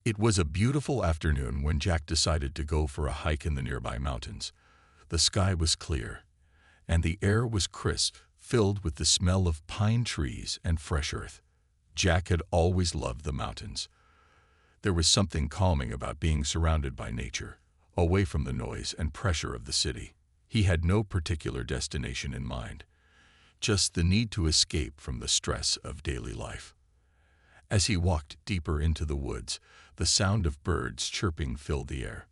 It was a beautiful afternoon when Jack decided to go for a hike in the nearby mountains. The sky was clear, and the air was crisp, filled with the smell of pine trees and fresh earth. Jack had always loved the mountains. There was something calming about being surrounded by nature, away from the noise and pressure of the city. He had no particular destination in mind, just the need to escape from the stress of daily life. As he walked deeper into the woods, the sound of birds chirping filled the air.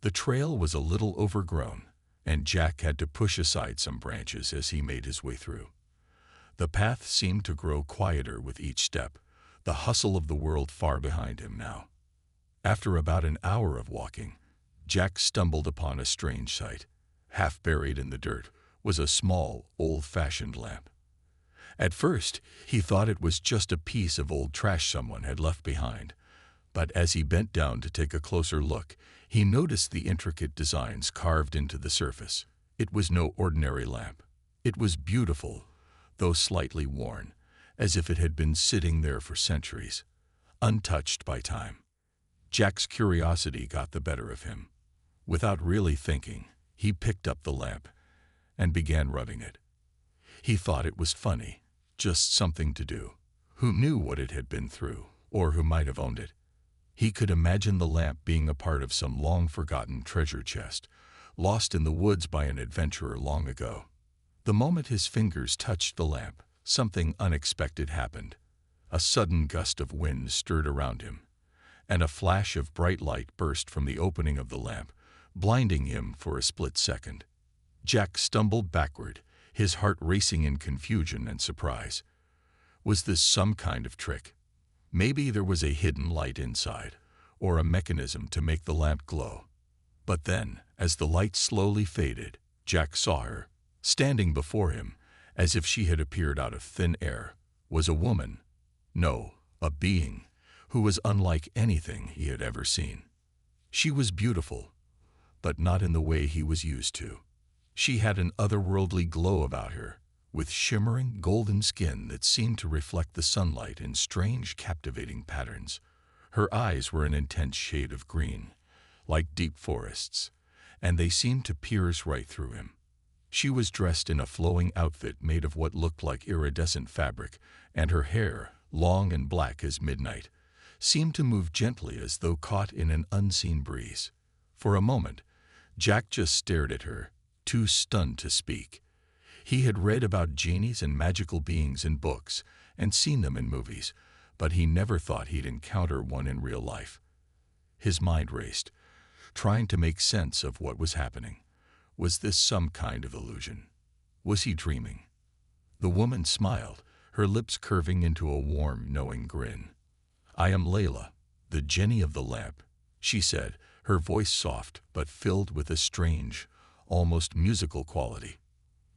The trail was a little overgrown, and Jack had to push aside some branches as he made his way through. The path seemed to grow quieter with each step, the hustle of the world far behind him now. After about an hour of walking, Jack stumbled upon a strange sight. Half buried in the dirt was a small, old-fashioned lamp. At first, he thought it was just a piece of old trash someone had left behind, but as he bent down to take a closer look, he noticed the intricate designs carved into the surface. It was no ordinary lamp. It was beautiful, though slightly worn, as if it had been sitting there for centuries, untouched by time. Jack's curiosity got the better of him. Without really thinking, he picked up the lamp and began rubbing it. He thought it was funny, just something to do. Who knew what it had been through, or who might have owned it? He could imagine the lamp being a part of some long-forgotten treasure chest, lost in the woods by an adventurer long ago. The moment his fingers touched the lamp, something unexpected happened. A sudden gust of wind stirred around him, and a flash of bright light burst from the opening of the lamp, blinding him for a split second. Jack stumbled backward, his heart racing in confusion and surprise. Was this some kind of trick? Maybe there was a hidden light inside, or a mechanism to make the lamp glow. But then, as the light slowly faded, Jack saw her. Standing before him, as if she had appeared out of thin air, was a woman. No, a being, who was unlike anything he had ever seen. She was beautiful, but not in the way he was used to. She had an otherworldly glow about her, with shimmering golden skin that seemed to reflect the sunlight in strange, captivating patterns. Her eyes were an intense shade of green, like deep forests, and they seemed to pierce right through him. She was dressed in a flowing outfit made of what looked like iridescent fabric, and her hair, long and black as midnight, seemed to move gently as though caught in an unseen breeze. For a moment, Jack just stared at her, too stunned to speak. He had read about genies and magical beings in books and seen them in movies, but he never thought he'd encounter one in real life. His mind raced, trying to make sense of what was happening. Was this some kind of illusion? Was he dreaming? The woman smiled, her lips curving into a warm, knowing grin. "I am Layla, the Genie of the lamp," she said, her voice soft but filled with a strange, almost musical quality.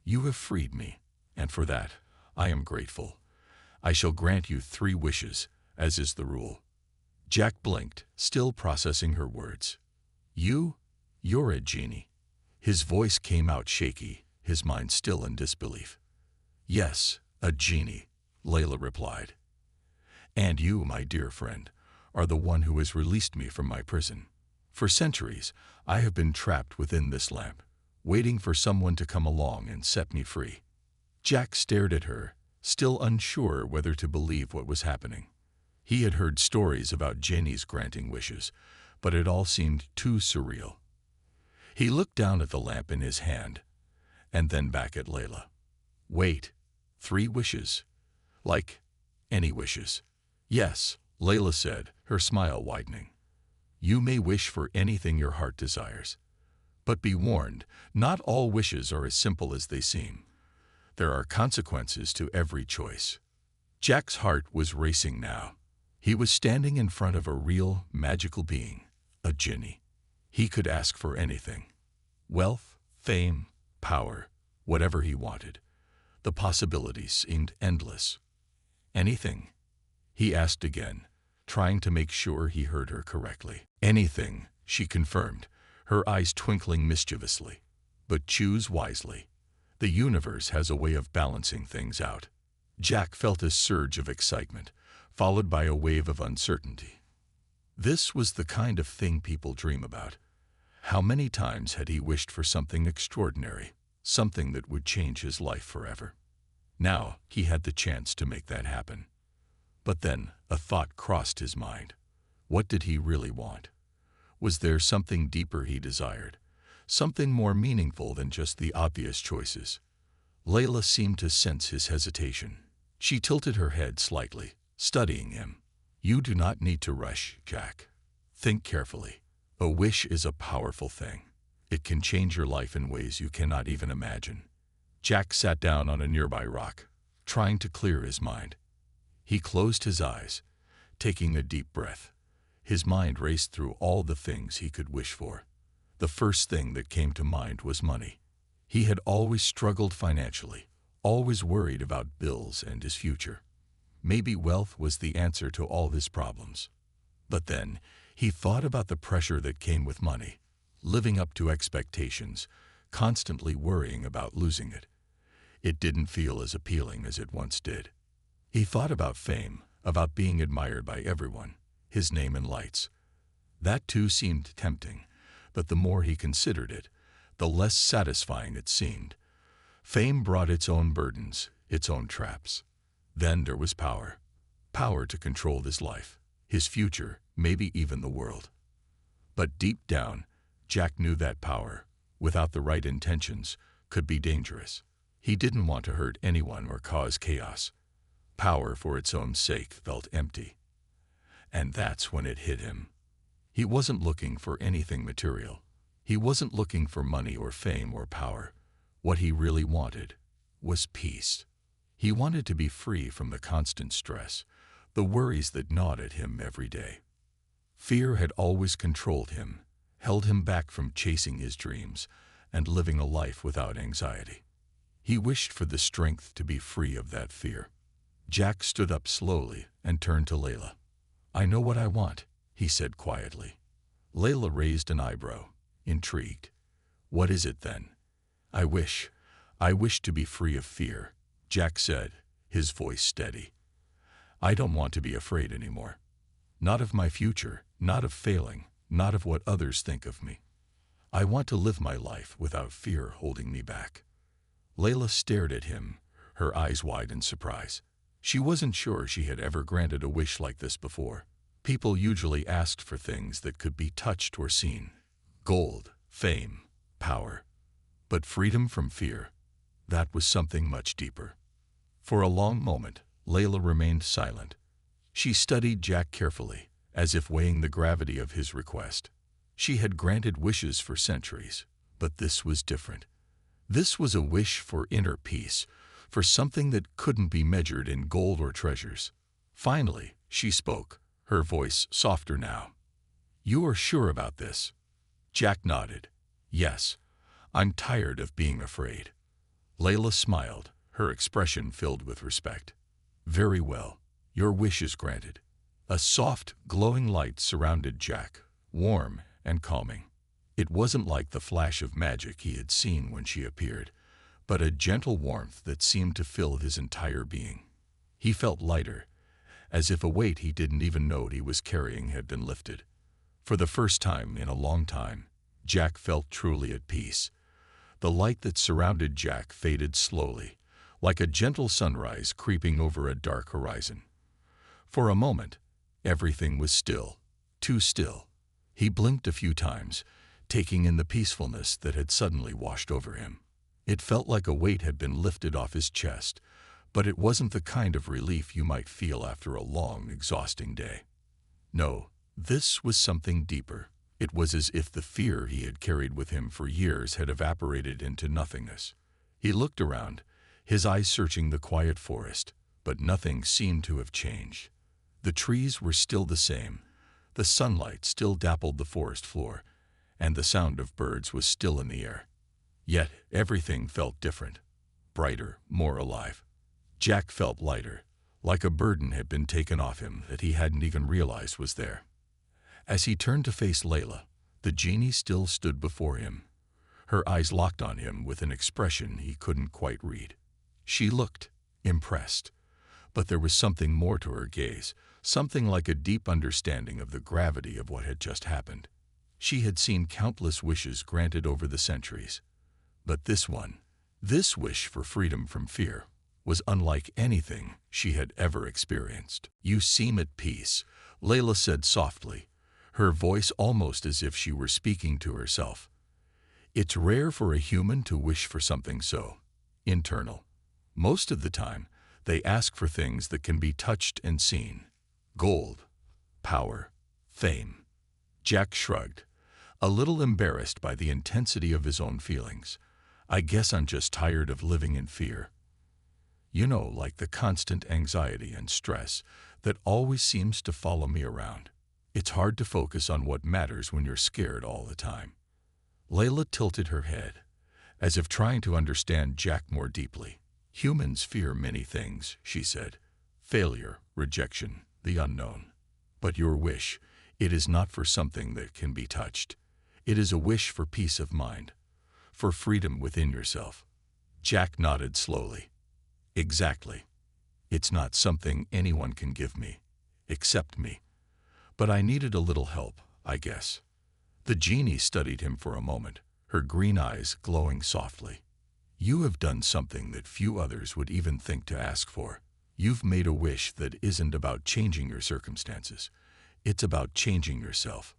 "You have freed me, and for that I am grateful. I shall grant you 3 wishes, as is the rule." Jack blinked, still processing her words. You're a genie." His voice came out shaky, his mind still in disbelief. "Yes, a genie," Layla replied. "And you, my dear friend, are the one who has released me from my prison. For centuries, I have been trapped within this lamp, waiting for someone to come along and set me free." Jack stared at her, still unsure whether to believe what was happening. He had heard stories about genies granting wishes, but it all seemed too surreal. He looked down at the lamp in his hand, and then back at Layla. "Wait, 3 wishes? Like any wishes?" "Yes," Layla said, her smile widening. "You may wish for anything your heart desires. But be warned, not all wishes are as simple as they seem. There are consequences to every choice." Jack's heart was racing now. He was standing in front of a real, magical being, a genie. He could ask for anything. Wealth, fame, power, whatever he wanted. The possibilities seemed endless. "Anything?" he asked again, trying to make sure he heard her correctly. "Anything," she confirmed, her eyes twinkling mischievously. "But choose wisely. The universe has a way of balancing things out." Jack felt a surge of excitement, followed by a wave of uncertainty. This was the kind of thing people dream about. How many times had he wished for something extraordinary, something that would change his life forever? Now he had the chance to make that happen. But then a thought crossed his mind. What did he really want? Was there something deeper he desired? Something more meaningful than just the obvious choices? Layla seemed to sense his hesitation. She tilted her head slightly, studying him. You do not need to rush, Jack. Think carefully. A wish is a powerful thing. It can change your life in ways you cannot even imagine. Jack sat down on a nearby rock, trying to clear his mind. He closed his eyes, taking a deep breath. His mind raced through all the things he could wish for. The first thing that came to mind was money. He had always struggled financially, always worried about bills and his future. Maybe wealth was the answer to all his problems. But then, he thought about the pressure that came with money, living up to expectations, constantly worrying about losing it. It didn't feel as appealing as it once did. He thought about fame, about being admired by everyone, his name in lights. That too seemed tempting, but the more he considered it, the less satisfying it seemed. Fame brought its own burdens, its own traps. Then there was power. Power to control his life, his future, maybe even the world. But deep down, Jack knew that power, without the right intentions, could be dangerous. He didn't want to hurt anyone or cause chaos. Power for its own sake felt empty. And that's when it hit him. He wasn't looking for anything material. He wasn't looking for money or fame or power. What he really wanted was peace. He wanted to be free from the constant stress, the worries that gnawed at him every day. Fear had always controlled him, held him back from chasing his dreams and living a life without anxiety. He wished for the strength to be free of that fear. Jack stood up slowly and turned to Layla. I know what I want, he said quietly. Layla raised an eyebrow, intrigued. What is it then? I wish to be free of fear, Jack said, his voice steady. I don't want to be afraid anymore. Not of my future, not of failing, not of what others think of me. I want to live my life without fear holding me back. Layla stared at him, her eyes wide in surprise. She wasn't sure she had ever granted a wish like this before. People usually asked for things that could be touched or seen. Gold, fame, power. But freedom from fear, that was something much deeper. For a long moment, Layla remained silent. She studied Jack carefully, as if weighing the gravity of his request. She had granted wishes for centuries, but this was different. This was a wish for inner peace, for something that couldn't be measured in gold or treasures. Finally, she spoke, her voice softer now. You are sure about this? Jack nodded. Yes, I'm tired of being afraid. Layla smiled, her expression filled with respect. Very well, your wish is granted. A soft, glowing light surrounded Jack, warm and calming. It wasn't like the flash of magic he had seen when she appeared, but a gentle warmth that seemed to fill his entire being. He felt lighter, as if a weight he didn't even know he was carrying had been lifted. For the first time in a long time, Jack felt truly at peace. The light that surrounded Jack faded slowly, like a gentle sunrise creeping over a dark horizon. For a moment, everything was still, too still. He blinked a few times, taking in the peacefulness that had suddenly washed over him. It felt like a weight had been lifted off his chest, but it wasn't the kind of relief you might feel after a long, exhausting day. No, this was something deeper. It was as if the fear he had carried with him for years had evaporated into nothingness. He looked around, his eyes searching the quiet forest, but nothing seemed to have changed. The trees were still the same, the sunlight still dappled the forest floor, and the sound of birds was still in the air. Yet everything felt different, brighter, more alive. Jack felt lighter, like a burden had been taken off him that he hadn't even realized was there. As he turned to face Layla, the genie still stood before him. Her eyes locked on him with an expression he couldn't quite read. She looked impressed, But there was something more to her gaze, something like a deep understanding of the gravity of what had just happened. She had seen countless wishes granted over the centuries. But this one, this wish for freedom from fear, was unlike anything she had ever experienced. "You seem at peace," Layla said softly, her voice almost as if she were speaking to herself. "It's rare for a human to wish for something so internal. Most of the time, they ask for things that can be touched and seen. Gold, power, fame." Jack shrugged, a little embarrassed by the intensity of his own feelings. "I guess I'm just tired of living in fear. You know, like the constant anxiety and stress that always seems to follow me around. It's hard to focus on what matters when you're scared all the time." Layla tilted her head, as if trying to understand Jack more deeply. "Humans fear many things," she said. "Failure, rejection, the unknown. But your wish, it is not for something that can be touched. It is a wish for peace of mind, for freedom within yourself." Jack nodded slowly. "Exactly. It's not something anyone can give me, except me. But I needed a little help, I guess." The genie studied him for a moment, her green eyes glowing softly. "You have done something that few others would even think to ask for. You've made a wish that isn't about changing your circumstances. It's about changing yourself."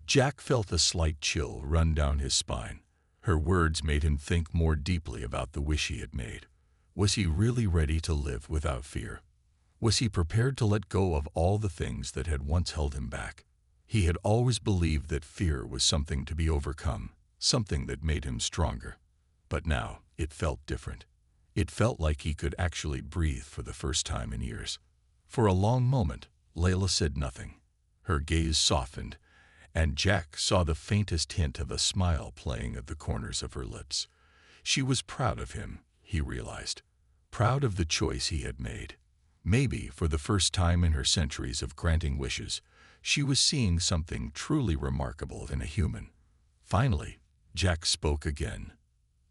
Jack felt a slight chill run down his spine. Her words made him think more deeply about the wish he had made. Was he really ready to live without fear? Was he prepared to let go of all the things that had once held him back? He had always believed that fear was something to be overcome, something that made him stronger. But now it felt different. It felt like he could actually breathe for the first time in years. For a long moment, Layla said nothing. Her gaze softened, and Jack saw the faintest hint of a smile playing at the corners of her lips. She was proud of him, he realized. Proud of the choice he had made. Maybe, for the first time in her centuries of granting wishes, she was seeing something truly remarkable in a human. Finally, Jack spoke again.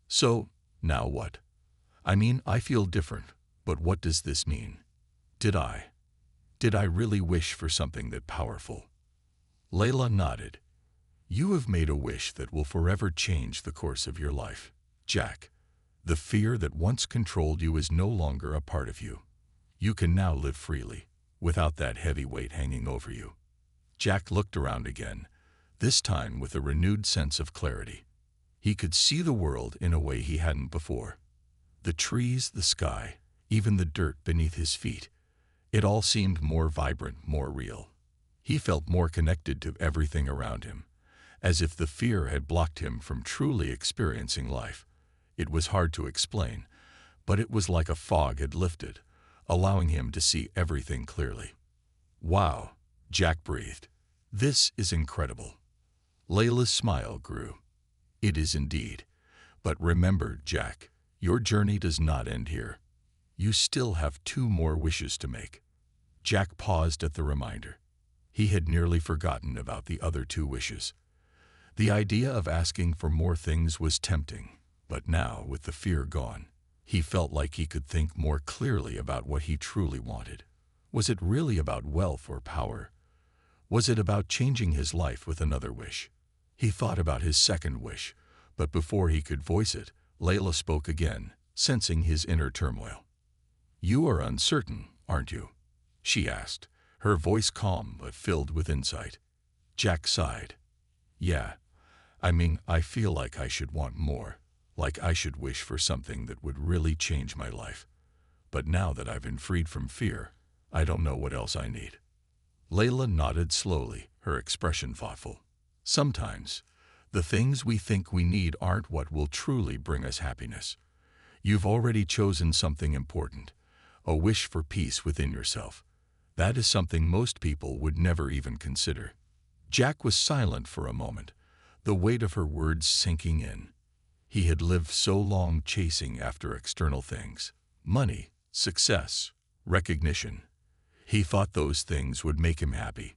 "So, now what? I mean, I feel different, but what does this mean? Did I really wish for something that powerful?" Layla nodded. "You have made a wish that will forever change the course of your life, Jack. The fear that once controlled you is no longer a part of you. You can now live freely, without that heavy weight hanging over you." Jack looked around again, this time with a renewed sense of clarity. He could see the world in a way he hadn't before. The trees, the sky, even the dirt beneath his feet. It all seemed more vibrant, more real. He felt more connected to everything around him, as if the fear had blocked him from truly experiencing life. It was hard to explain, but it was like a fog had lifted, allowing him to see everything clearly. "Wow," Jack breathed. "This is incredible." Layla's smile grew. "It is indeed. But remember, Jack, your journey does not end here. You still have 2 more wishes to make." Jack paused at the reminder. He had nearly forgotten about the other 2 wishes. The idea of asking for more things was tempting, but now, with the fear gone, he felt like he could think more clearly about what he truly wanted. Was it really about wealth or power? Was it about changing his life with another wish? He thought about his second wish, but before he could voice it, Layla spoke again, sensing his inner turmoil. "You are uncertain, aren't you?" she asked, her voice calm but filled with insight. Jack sighed. "Yeah, I mean, I feel like I should want more, like I should wish for something that would really change my life. But now that I've been freed from fear, I don't know what else I need." Layla nodded slowly, her expression thoughtful. "Sometimes, the things we think we need aren't what will truly bring us happiness. You've already chosen something important, a wish for peace within yourself. That is something most people would never even consider." Jack was silent for a moment, the weight of her words sinking in. He had lived so long chasing after external things, money, success, recognition. He thought those things would make him happy.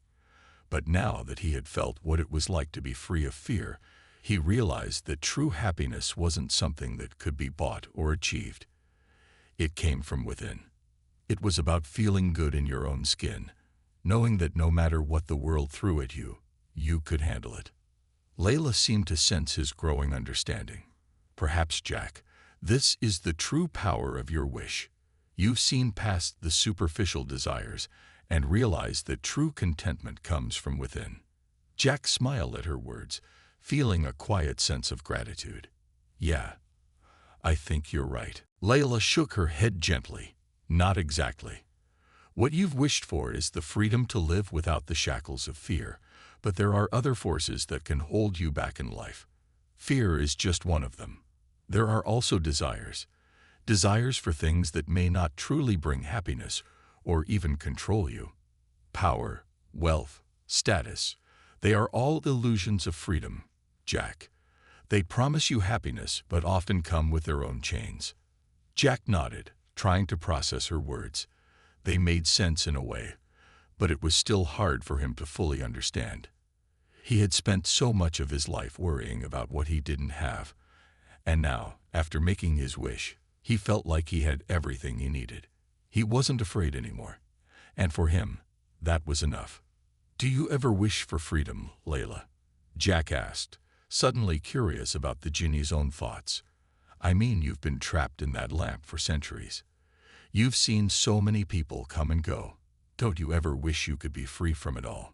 But now that he had felt what it was like to be free of fear, he realized that true happiness wasn't something that could be bought or achieved. It came from within. It was about feeling good in your own skin, knowing that no matter what the world threw at you, you could handle it. Layla seemed to sense his growing understanding. Perhaps, Jack, this is the true power of your wish. You've seen past the superficial desires and realized that true contentment comes from within. Jack smiled at her words, feeling a quiet sense of gratitude. Yeah, I think you're right. Layla shook her head gently. Not exactly. What you've wished for is the freedom to live without the shackles of fear, but there are other forces that can hold you back in life. Fear is just one of them. There are also desires. Desires for things that may not truly bring happiness or even control you. Power, wealth, status, they are all illusions of freedom, Jack. They promise you happiness but often come with their own chains. Jack nodded, trying to process her words. They made sense in a way, but it was still hard for him to fully understand. He had spent so much of his life worrying about what he didn't have, and now, after making his wish, he felt like he had everything he needed. He wasn't afraid anymore, and for him, that was enough. Do you ever wish for freedom, Layla? Jack asked, suddenly curious about the genie's own thoughts. I mean, you've been trapped in that lamp for centuries. You've seen so many people come and go. Don't you ever wish you could be free from it all?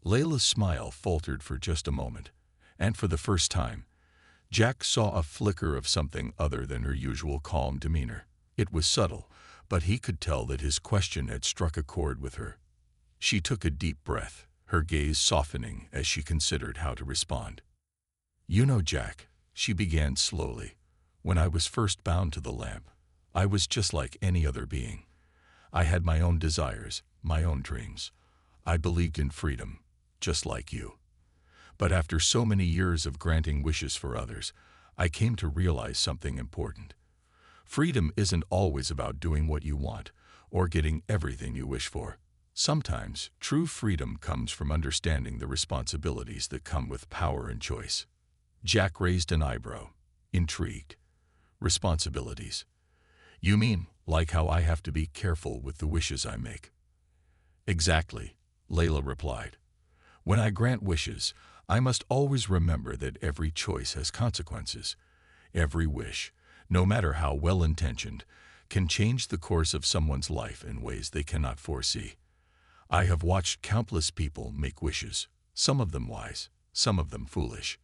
Layla's smile faltered for just a moment, and for the first time, Jack saw a flicker of something other than her usual calm demeanor. It was subtle, but he could tell that his question had struck a chord with her. She took a deep breath, her gaze softening as she considered how to respond. You know, Jack, she began slowly, when I was first bound to the lamp, I was just like any other being. I had my own desires, my own dreams. I believed in freedom, just like you. But after so many years of granting wishes for others, I came to realize something important. Freedom isn't always about doing what you want or getting everything you wish for. Sometimes, true freedom comes from understanding the responsibilities that come with power and choice. Jack raised an eyebrow, intrigued. Responsibilities. You mean, like how I have to be careful with the wishes I make? Exactly, Layla replied. When I grant wishes, I must always remember that every choice has consequences. Every wish, no matter how well-intentioned, can change the course of someone's life in ways they cannot foresee. I have watched countless people make wishes, some of them wise, some of them foolish.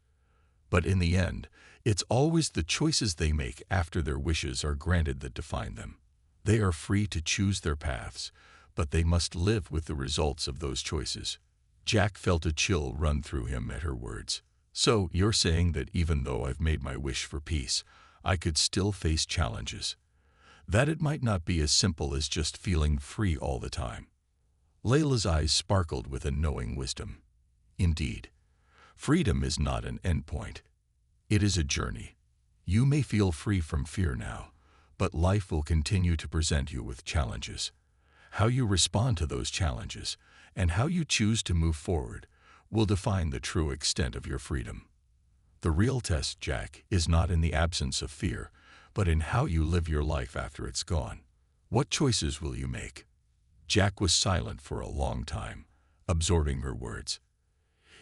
But in the end, it's always the choices they make after their wishes are granted that define them. They are free to choose their paths, but they must live with the results of those choices. Jack felt a chill run through him at her words. So, you're saying that even though I've made my wish for peace, I could still face challenges? That it might not be as simple as just feeling free all the time? Layla's eyes sparkled with a knowing wisdom. Indeed, freedom is not an endpoint. It is a journey. You may feel free from fear now, but life will continue to present you with challenges. How you respond to those challenges and how you choose to move forward will define the true extent of your freedom. The real test, Jack, is not in the absence of fear, but in how you live your life after it's gone. What choices will you make? Jack was silent for a long time, absorbing her words.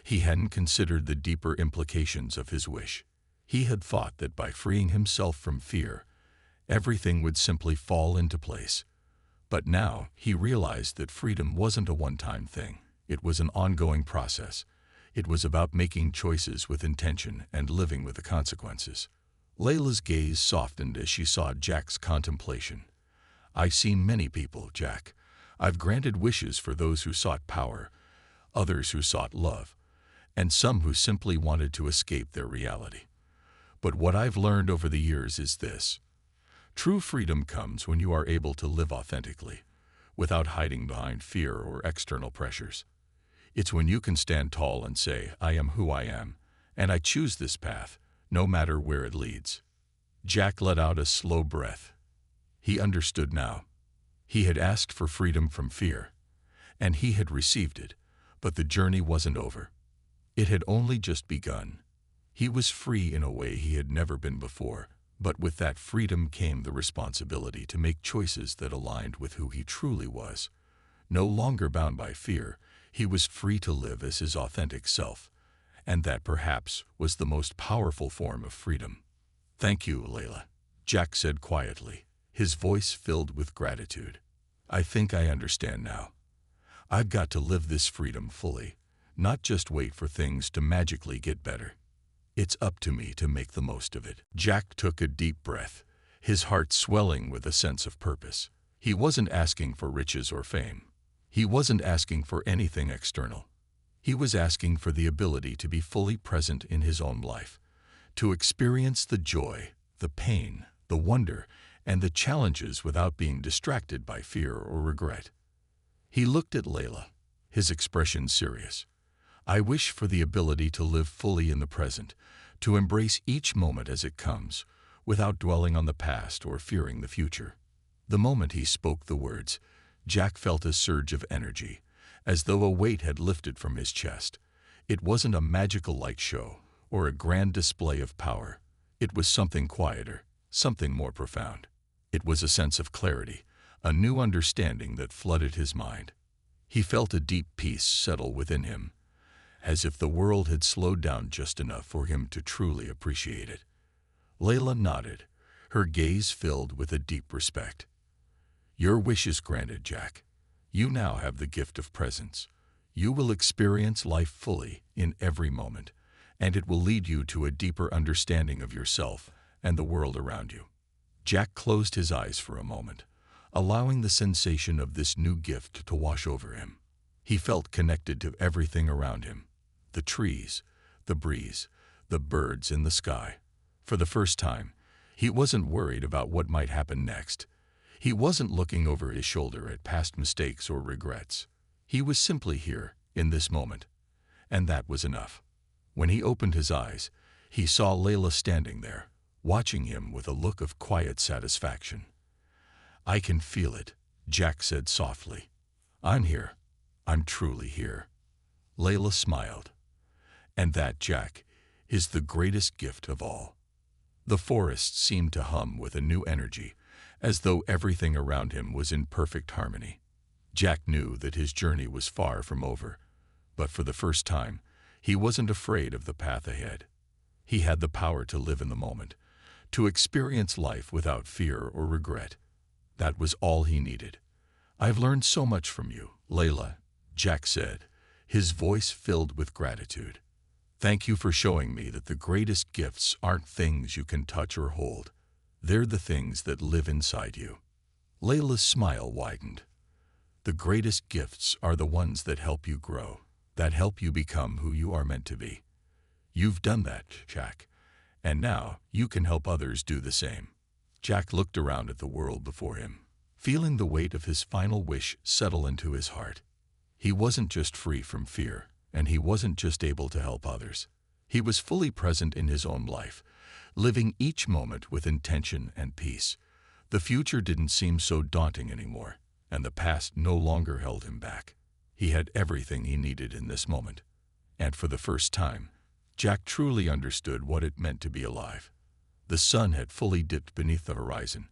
He hadn't considered the deeper implications of his wish. He had thought that by freeing himself from fear, everything would simply fall into place. But now he realized that freedom wasn't a one-time thing. It was an ongoing process. It was about making choices with intention and living with the consequences. Layla's gaze softened as she saw Jack's contemplation. I've seen many people, Jack. I've granted wishes for those who sought power, others who sought love, and some who simply wanted to escape their reality. But what I've learned over the years is this. True freedom comes when you are able to live authentically, without hiding behind fear or external pressures. It's when you can stand tall and say, I am who I am, and I choose this path, no matter where it leads. Jack let out a slow breath. He understood now. He had asked for freedom from fear, and he had received it, but the journey wasn't over. It had only just begun. He was free in a way he had never been before, But with that freedom came the responsibility to make choices that aligned with who he truly was. No longer bound by fear, he was free to live as his authentic self, and that perhaps was the most powerful form of freedom. "Thank you, Layla," Jack said quietly, his voice filled with gratitude. "I think I understand now. I've got to live this freedom fully, not just wait for things to magically get better. It's up to me to make the most of it." Jack took a deep breath, his heart swelling with a sense of purpose. He wasn't asking for riches or fame. He wasn't asking for anything external. He was asking for the ability to be fully present in his own life, to experience the joy, the pain, the wonder, and the challenges without being distracted by fear or regret. He looked at Layla, his expression serious. "I wish for the ability to live fully in the present, to embrace each moment as it comes, without dwelling on the past or fearing the future." The moment he spoke the words, Jack felt a surge of energy, as though a weight had lifted from his chest. It wasn't a magical light show or a grand display of power. It was something quieter, something more profound. It was a sense of clarity, a new understanding that flooded his mind. He felt a deep peace settle within him, as if the world had slowed down just enough for him to truly appreciate it. Layla nodded, her gaze filled with a deep respect. "Your wish is granted, Jack. You now have the gift of presence. You will experience life fully in every moment, and it will lead you to a deeper understanding of yourself and the world around you." Jack closed his eyes for a moment, allowing the sensation of this new gift to wash over him. He felt connected to everything around him: the trees, the breeze, the birds in the sky. For the first time, he wasn't worried about what might happen next. He wasn't looking over his shoulder at past mistakes or regrets. He was simply here, in this moment. And that was enough. When he opened his eyes, he saw Layla standing there, watching him with a look of quiet satisfaction. "I can feel it," Jack said softly. "I'm here. I'm truly here." Layla smiled. "And that, Jack, is the greatest gift of all." The forest seemed to hum with a new energy, as though everything around him was in perfect harmony. Jack knew that his journey was far from over, but for the first time, he wasn't afraid of the path ahead. He had the power to live in the moment, to experience life without fear or regret. That was all he needed. "I've learned so much from you, Layla," Jack said, his voice filled with gratitude. "Thank you for showing me that the greatest gifts aren't things you can touch or hold. They're the things that live inside you." Layla's smile widened. "The greatest gifts are the ones that help you grow, that help you become who you are meant to be. You've done that, Jack, and now you can help others do the same." Jack looked around at the world before him, feeling the weight of his final wish settle into his heart. He wasn't just free from fear, and he wasn't just able to help others. He was fully present in his own life, living each moment with intention and peace. The future didn't seem so daunting anymore, and the past no longer held him back. He had everything he needed in this moment. And for the first time, Jack truly understood what it meant to be alive. The sun had fully dipped beneath the horizon,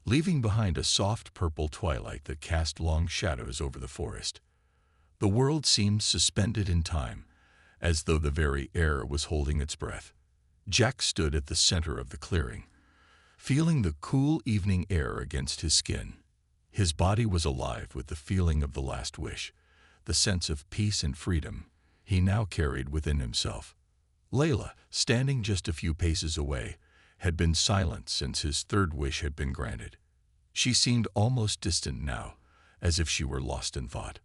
leaving behind a soft purple twilight that cast long shadows over the forest. The world seemed suspended in time, as though the very air was holding its breath. Jack stood at the center of the clearing, feeling the cool evening air against his skin. His body was alive with the feeling of the last wish, the sense of peace and freedom he now carried within himself. Layla, standing just a few paces away, had been silent since his third wish had been granted. She seemed almost distant now, as if she were lost in thought.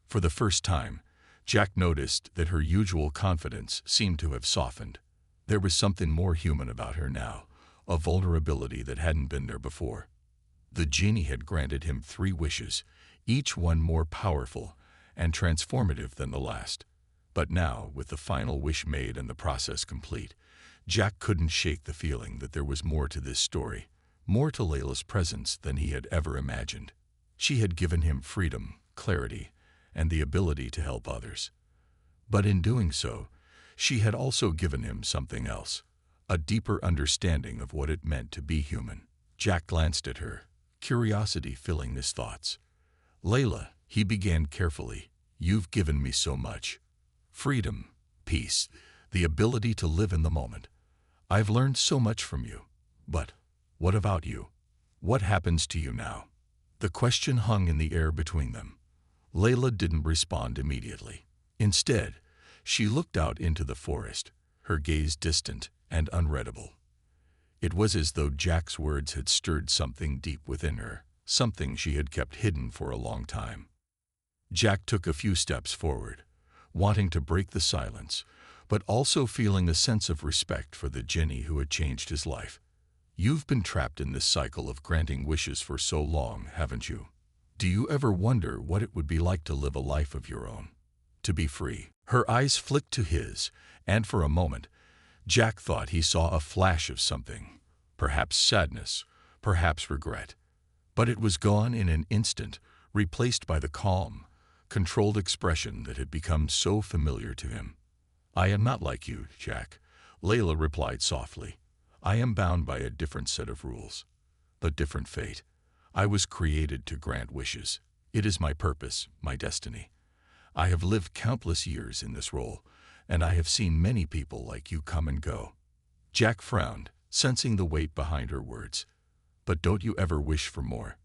For the first time, Jack noticed that her usual confidence seemed to have softened. There was something more human about her now, a vulnerability that hadn't been there before. The Genie had granted him 3 wishes, each one more powerful and transformative than the last. But now, with the final wish made and the process complete, Jack couldn't shake the feeling that there was more to this story, more to Layla's presence than he had ever imagined. She had given him freedom, clarity, and the ability to help others. But in doing so, she had also given him something else, a deeper understanding of what it meant to be human. Jack glanced at her, curiosity filling his thoughts. "Layla," he began carefully, "you've given me so much. Freedom, peace, the ability to live in the moment. I've learned so much from you. But what about you? What happens to you now?" The question hung in the air between them. Layla didn't respond immediately. Instead, she looked out into the forest, her gaze distant and unreadable. It was as though Jack's words had stirred something deep within her, something she had kept hidden for a long time. Jack took a few steps forward, wanting to break the silence, but also feeling a sense of respect for the Genie who had changed his life. "You've been trapped in this cycle of granting wishes for so long, haven't you? Do you ever wonder what it would be like to live a life of your own? To be free?" Her eyes flicked to his, and for a moment, Jack thought he saw a flash of something, perhaps sadness, perhaps regret. But it was gone in an instant, replaced by the calm, controlled expression that had become so familiar to him. "I am not like you, Jack," Layla replied softly. "I am bound by a different set of rules, a different fate. I was created to grant wishes. It is my purpose, my destiny. I have lived countless years in this role, and I have seen many people like you come and go." Jack frowned, sensing the weight behind her words. "But don't you ever wish for more?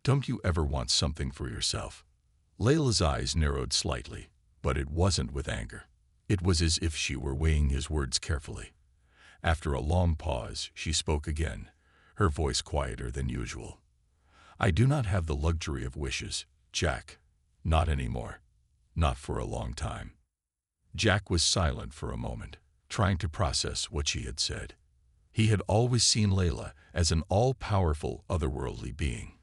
Don't you ever want something for yourself?" Layla's eyes narrowed slightly, but it wasn't with anger. It was as if she were weighing his words carefully. After a long pause, she spoke again, her voice quieter than usual. "I do not have the luxury of wishes, Jack. Not anymore. Not for a long time." Jack was silent for a moment, trying to process what she had said. He had always seen Layla as an all-powerful, otherworldly being.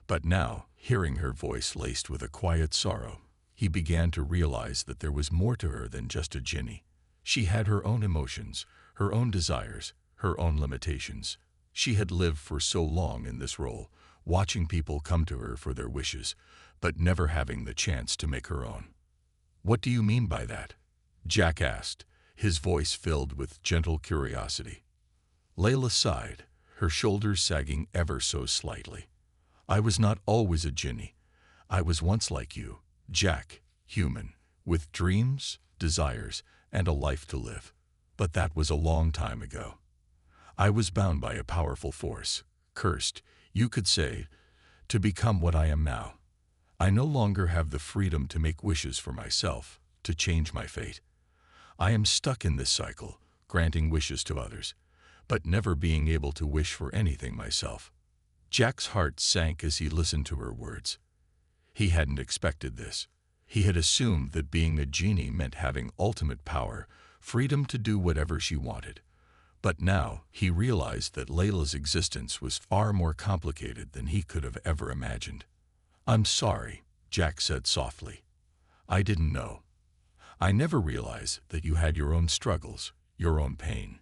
But now, hearing her voice laced with a quiet sorrow, he began to realize that there was more to her than just a Genie. She had her own emotions, her own desires, her own limitations. She had lived for so long in this role, watching people come to her for their wishes, but never having the chance to make her own. "What do you mean by that?" Jack asked, his voice filled with gentle curiosity. Layla sighed, her shoulders sagging ever so slightly. "I was not always a Genie. I was once like you, Jack, human, with dreams, desires, and a life to live. But that was a long time ago. I was bound by a powerful force, cursed, you could say, to become what I am now. I no longer have the freedom to make wishes for myself, to change my fate. I am stuck in this cycle, granting wishes to others, but never being able to wish for anything myself." Jack's heart sank as he listened to her words. He hadn't expected this. He had assumed that being a Genie meant having ultimate power, freedom to do whatever she wanted. But now he realized that Layla's existence was far more complicated than he could have ever imagined. "I'm sorry," Jack said softly. "I didn't know. I never realized that you had your own struggles, your own pain.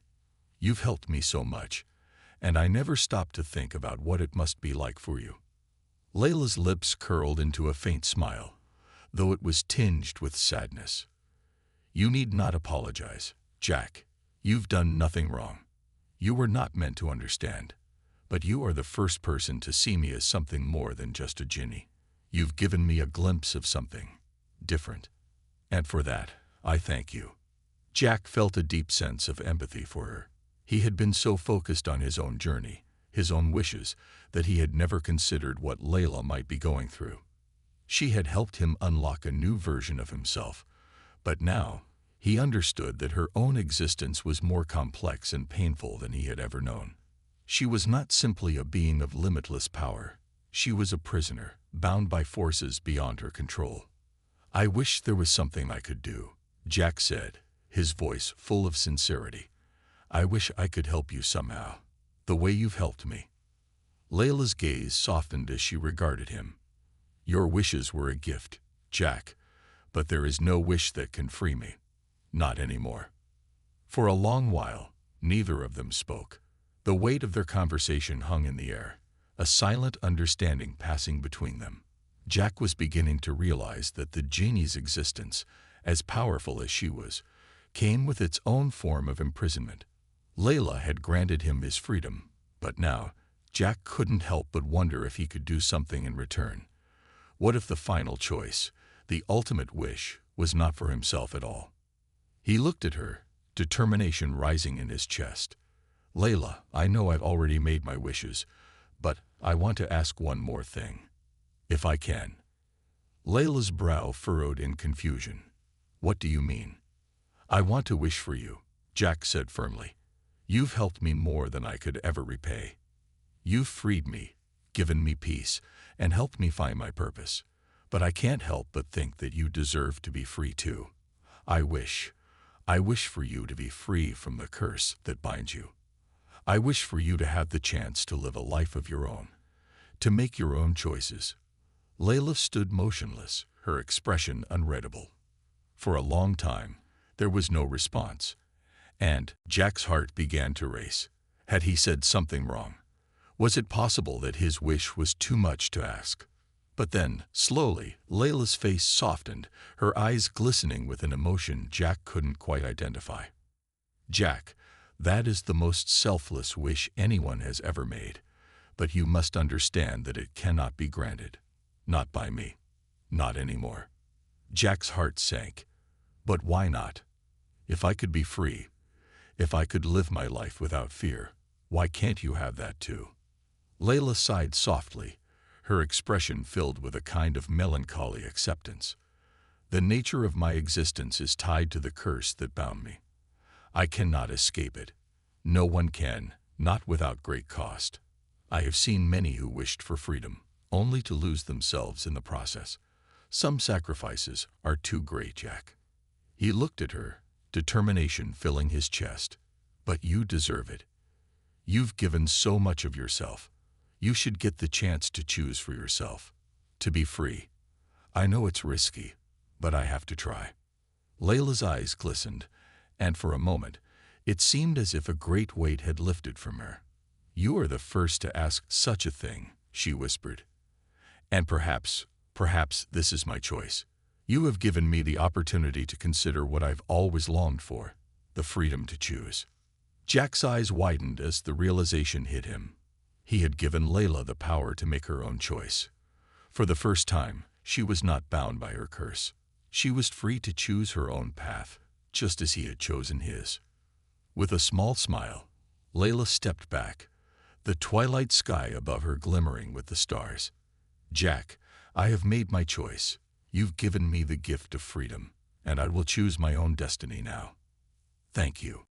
You've helped me so much, and I never stopped to think about what it must be like for you." Layla's lips curled into a faint smile, though it was tinged with sadness. "You need not apologize, Jack. You've done nothing wrong. You were not meant to understand. But you are the first person to see me as something more than just a Genie. You've given me a glimpse of something different. And for that, I thank you." Jack felt a deep sense of empathy for her. He had been so focused on his own journey, his own wishes, that he had never considered what Layla might be going through. She had helped him unlock a new version of himself, but now he understood that her own existence was more complex and painful than he had ever known. She was not simply a being of limitless power. She was a prisoner, bound by forces beyond her control. "I wish there was something I could do," Jack said, his voice full of sincerity. "I wish I could help you somehow, the way you've helped me." Layla's gaze softened as she regarded him. "Your wishes were a gift, Jack, but there is no wish that can free me. Not anymore." For a long while, neither of them spoke. The weight of their conversation hung in the air, a silent understanding passing between them. Jack was beginning to realize that the Genie's existence, as powerful as she was, came with its own form of imprisonment. Layla had granted him his freedom, but now Jack couldn't help but wonder if he could do something in return. What if the final choice, the ultimate wish, was not for himself at all? He looked at her, determination rising in his chest. Layla, I know I've already made my wishes, but I want to ask one more thing. If I can. Layla's brow furrowed in confusion. What do you mean? I want to wish for you, Jack said firmly. You've helped me more than I could ever repay. You've freed me, given me peace, and helped me find my purpose. But I can't help but think that you deserve to be free too. I wish for you to be free from the curse that binds you. I wish for you to have the chance to live a life of your own, to make your own choices. Layla stood motionless, her expression unreadable. For a long time, there was no response, and Jack's heart began to race. Had he said something wrong? Was it possible that his wish was too much to ask? But then, slowly, Layla's face softened, her eyes glistening with an emotion Jack couldn't quite identify. Jack, that is the most selfless wish anyone has ever made, but you must understand that it cannot be granted. Not by me. Not anymore. Jack's heart sank. But why not? If I could be free, if I could live my life without fear, why can't you have that too? Layla sighed softly, her expression filled with a kind of melancholy acceptance. The nature of my existence is tied to the curse that bound me. I cannot escape it. No one can, not without great cost. I have seen many who wished for freedom, only to lose themselves in the process. Some sacrifices are too great, Jack. He looked at her, determination filling his chest. But you deserve it. You've given so much of yourself. You should get the chance to choose for yourself, to be free. I know it's risky, but I have to try. Layla's eyes glistened, and for a moment, it seemed as if a great weight had lifted from her. You are the first to ask such a thing, she whispered. And perhaps this is my choice. You have given me the opportunity to consider what I've always longed for, the freedom to choose. Jack's eyes widened as the realization hit him. He had given Layla the power to make her own choice. For the first time, she was not bound by her curse. She was free to choose her own path, just as he had chosen his. With a small smile, Layla stepped back, the twilight sky above her glimmering with the stars. Jack, I have made my choice. You've given me the gift of freedom, and I will choose my own destiny now. Thank you.